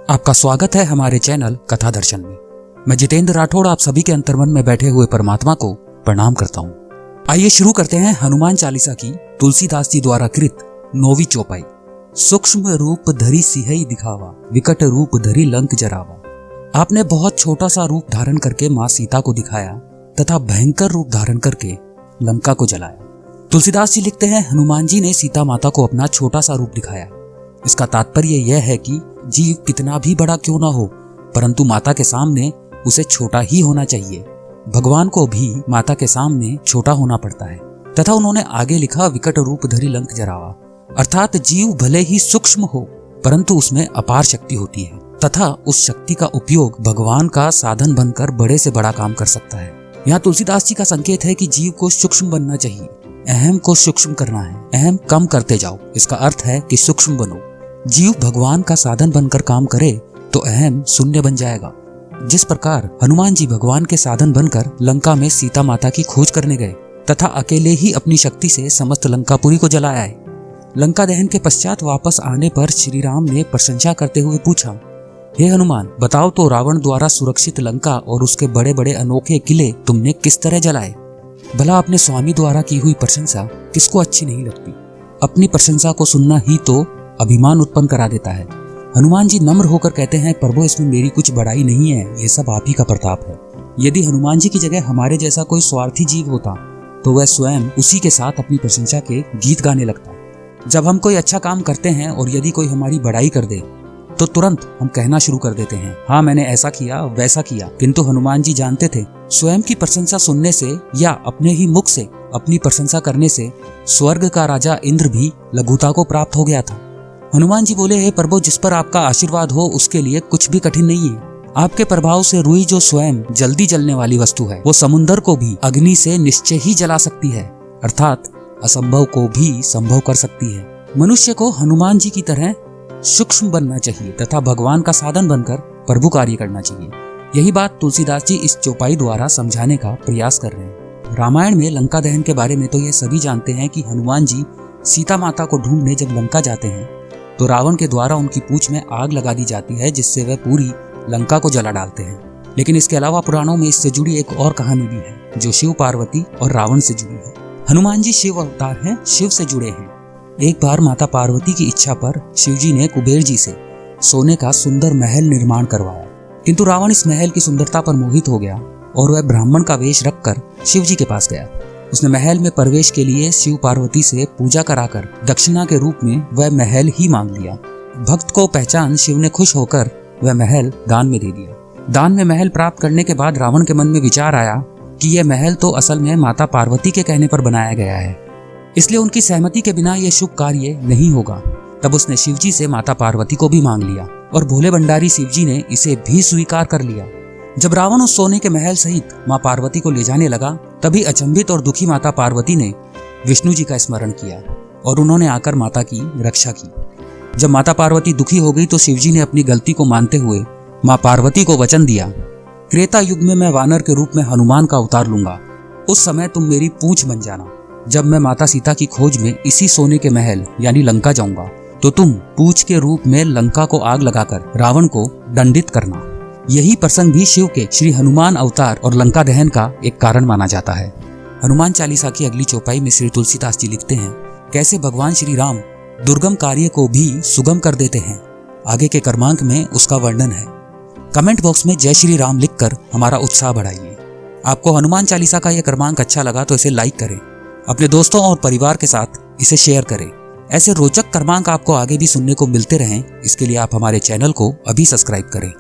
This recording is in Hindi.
आपका स्वागत है हमारे चैनल कथा दर्शन में। मैं जितेंद्र राठौड़ आप सभी के अंतर्मन में बैठे हुए परमात्मा को प्रणाम करता हूँ। आइए शुरू करते हैं हनुमान चालीसा की तुलसीदास जी द्वारा कृत 9वीं चौपाई। सूक्ष्म रूप धरी सिहई दिखावा, विकट रूप धरी लंक जरावा। आपने बहुत छोटा सा रूप धारण करके माँ सीता को दिखाया तथा भयंकर रूप धारण करके लंका को जलाया। तुलसीदास जी लिखते हैं, हनुमान जी ने सीता माता को अपना छोटा सा रूप दिखाया। इसका तात्पर्य यह है कि जीव कितना भी बड़ा क्यों ना हो, परंतु माता के सामने उसे छोटा ही होना चाहिए। भगवान को भी माता के सामने छोटा होना पड़ता है। तथा उन्होंने आगे लिखा, विकट रूप धरी लंक जरावा, अर्थात जीव भले ही सूक्ष्म हो परंतु उसमें अपार शक्ति होती है तथा उस शक्ति का उपयोग भगवान का साधन बनकर बड़े से बड़ा काम कर सकता है। यहाँ तुलसीदास जी का संकेत है कि जीव को सूक्ष्म बनना चाहिए, अहम को सूक्ष्म करना है, अहम कम करते जाओ। इसका अर्थ है कि सूक्ष्म बनो। जीव भगवान का साधन बनकर काम करे तो अहम शून्य बन जाएगा। जिस प्रकार हनुमान जी भगवान के साधन बनकर लंका में सीता माता की खोज करने गए तथा अकेले ही अपनी शक्ति से समस्त लंकापुरी को जलाया है। लंका दहन के पश्चात वापस आने पर श्री राम ने प्रशंसा करते हुए पूछा, हे हनुमान, बताओ तो रावण द्वारा सुरक्षित लंका और उसके बड़े बड़े अनोखे किले तुमने किस तरह जलाए? भला अपने स्वामी द्वारा की हुई प्रशंसा किसको अच्छी नहीं लगती? अपनी प्रशंसा को सुनना ही तो अभिमान उत्पन्न करा देता है। हनुमान जी नम्र होकर कहते हैं, प्रभु इसमें मेरी कुछ बड़ाई नहीं है, ये सब आप ही का प्रताप है। यदि हनुमान जी की जगह हमारे जैसा कोई स्वार्थी जीव होता तो वह स्वयं उसी के साथ अपनी प्रशंसा के गीत गाने लगता। जब हम कोई अच्छा काम करते हैं और यदि कोई हमारी बड़ाई कर दे तो तुरंत हम कहना शुरू कर देते हैं, हाँ मैंने ऐसा किया वैसा किया। किंतु हनुमान जी जानते थे, स्वयं की प्रशंसा सुनने से या अपने ही मुख से अपनी प्रशंसा करने से स्वर्ग का राजा इंद्र भी लघुता को प्राप्त हो गया था। हनुमान जी बोले, हे प्रभु, जिस पर आपका आशीर्वाद हो उसके लिए कुछ भी कठिन नहीं है। आपके प्रभाव से रुई जो स्वयं जल्दी जलने वाली वस्तु है, वो समुद्र को भी अग्नि से निश्चय ही जला सकती है, अर्थात असंभव को भी संभव कर सकती है। मनुष्य को हनुमान जी की तरह सूक्ष्म बनना चाहिए तथा भगवान का साधन बनकर प्रभु कार्य करना चाहिए। यही बात तुलसीदास जी इस चौपाई द्वारा समझाने का प्रयास कर रहे हैं। रामायण में लंका दहन के बारे में तो ये सभी जानते हैं कि हनुमान जी सीता माता को ढूंढने जब लंका जाते हैं तो रावण के द्वारा उनकी पूंछ में आग लगा दी जाती है, जिससे वह पूरी लंका को जला डालते हैं। लेकिन इसके अलावा पुराणों में इससे जुड़ी एक और कहानी भी है जो शिव पार्वती और रावण से जुड़ी है। हनुमान जी शिव अवतार हैं, शिव से जुड़े हैं। एक बार माता पार्वती की इच्छा पर शिव जी ने कुबेर जी से सोने का सुंदर महल निर्माण करवाया, किंतु रावण इस महल की सुंदरता पर मोहित हो गया और वह ब्राह्मण का वेश रखकर शिव जी के पास गया। उसने महल में प्रवेश के लिए शिव पार्वती से पूजा कराकर दक्षिणा के रूप में वह महल ही मांग लिया। भक्त को पहचान शिव ने खुश होकर वह महल दान में दे दिया। दान में महल प्राप्त करने के बाद रावण के मन में विचार आया कि यह महल तो असल में माता पार्वती के कहने पर बनाया गया है, इसलिए उनकी सहमति के बिना यह शुभ कार्य नहीं होगा। तब उसने शिव जी से माता पार्वती को भी मांग लिया और भोले भंडारी शिव जी ने इसे भी स्वीकार कर लिया। जब रावण उस सोने के महल सहित माँ पार्वती को ले जाने लगा, तभी अचंभित और दुखी माता पार्वती ने विष्णु जी का स्मरण किया और उन्होंने आकर माता की रक्षा की। जब माता पार्वती दुखी हो गई तो शिव जी ने अपनी गलती को मानते हुए माँ पार्वती को वचन दिया, त्रेता युग में मैं वानर के रूप में हनुमान का अवतार लूंगा, उस समय तुम मेरी पूंछ बन जाना। जब मैं माता सीता की खोज में इसी सोने के महल यानी लंका जाऊंगा तो तुम पूंछ के रूप में लंका को आग लगाकर रावण को दंडित करना। यही प्रसंग भी शिव के श्री हनुमान अवतार और लंका दहन का एक कारण माना जाता है। हनुमान चालीसा की अगली चौपाई में श्री तुलसीदास जी लिखते हैं, कैसे भगवान श्री राम दुर्गम कार्य को भी सुगम कर देते हैं। आगे के क्रमांक में उसका वर्णन है। कमेंट बॉक्स में जय श्री राम लिखकर हमारा उत्साह बढ़ाइए। आपको हनुमान चालीसा का यह क्रमांक अच्छा लगा तो इसे लाइक करें, अपने दोस्तों और परिवार के साथ इसे शेयर करें। ऐसे रोचक क्रमांक आपको आगे भी सुनने को मिलते रहें, इसके लिए आप हमारे चैनल को अभी सब्सक्राइब करें।